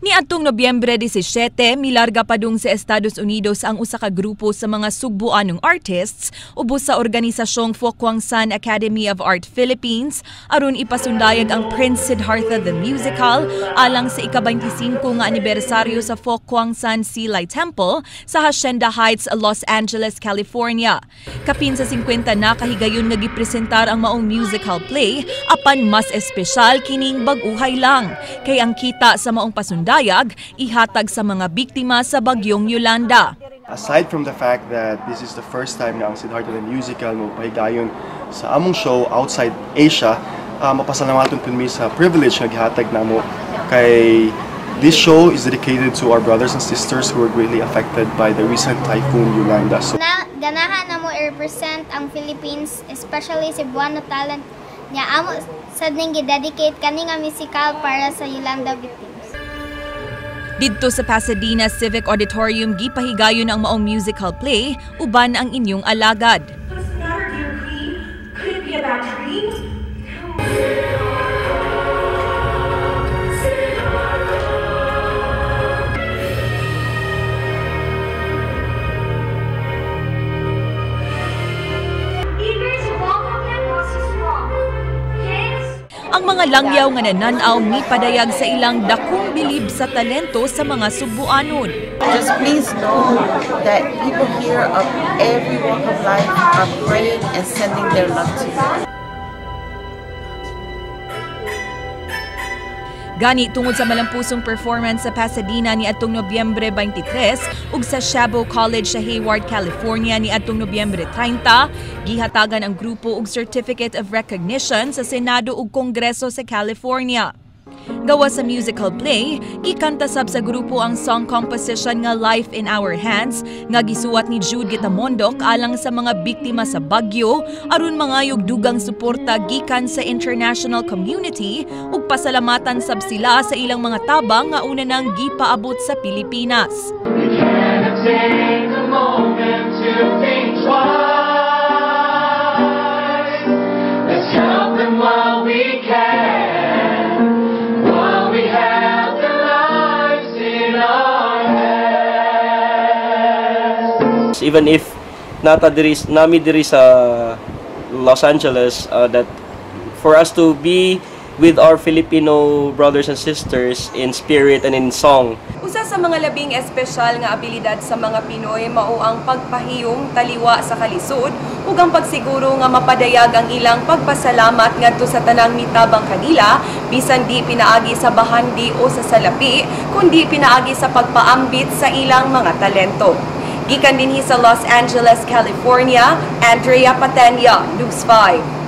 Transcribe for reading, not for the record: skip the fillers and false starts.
Niadtong Nobyembre 17, milarga padung sa Estados Unidos ang usa ka grupo sa mga sugbuanong artists ubos sa organisasyong Fukwangsan Academy of Art Philippines aron ipasundayag ang Prince Siddhartha the Musical alang sa ika-25 nga anibersaryo sa Fukwangsan Silay Temple sa Hacienda Heights, Los Angeles, California. Kapin sa 50 na kahigayon nga gipresentar ang maong musical play apan mas espesyal kining bag-uhay lang kay ang kita sa maong pasundayag ihatag sa mga biktima sa bagyong Yolanda. Aside from the fact that this is the first time na ang Siddhartha the Musical mo pahigayon sa among show outside Asia, mapasalamaton po mi sa privilege nga gihatag namo kay this show is dedicated to our brothers and sisters who were greatly affected by the recent typhoon Yolanda. So, ganahan na mo i-represent ang Philippines, especially si Cebuano talent niya amo sad ning gi-dedicate kani nga musical para sa Yolanda victims. Didto sa Pasadena Civic Auditorium gipahigayon ang maong musical play uban ang inyong alagad. What's the matter, dear queen? Could it be a bad dream? Ang mga langyaw nga nananaw mipadayag sa ilang dakong bilib sa talento sa mga Sugbuanon. Just please know that people here of every walk of life are praying and sending their love to you. Gani tungod sa malampusong performance sa Pasadena ni atong Nobyembre 23 ug sa Shadow College sa Hayward, California ni atong Nobyembre 30, gihatagan ang grupo og Certificate of Recognition sa Senado ug Kongreso sa California. Gawa sa musical play, gikanta sab sa grupo ang song composition nga Life in Our Hands nga gisuwat ni Jude Gitamondok alang sa mga biktima sa bagyo aron mangayog dugang suporta gikan sa international community ug pasalamatan sab sila sa ilang mga tabang nga una nang gipaabot sa Pilipinas. We can't take a moment to think twice. Let's help them while we can. Even if nami diri sa Los Angeles, that for us to be with our Filipino brothers and sisters in spirit and in song. Usa sa mga labing espesyal nga abilidad sa mga Pinoy mao ang pagpahiyong taliwa sa kalisod ug ang pagsiguro nga mapadayag ang ilang pagpasalamat ngadto sa tanang mitabang kanila bisan di pinaagi sa bahandi o sa salapi kundi pinaagi sa pagpaambit sa ilang mga talento. Gikan dinhi sa Los Angeles, California, Andrea Patenya, News 5.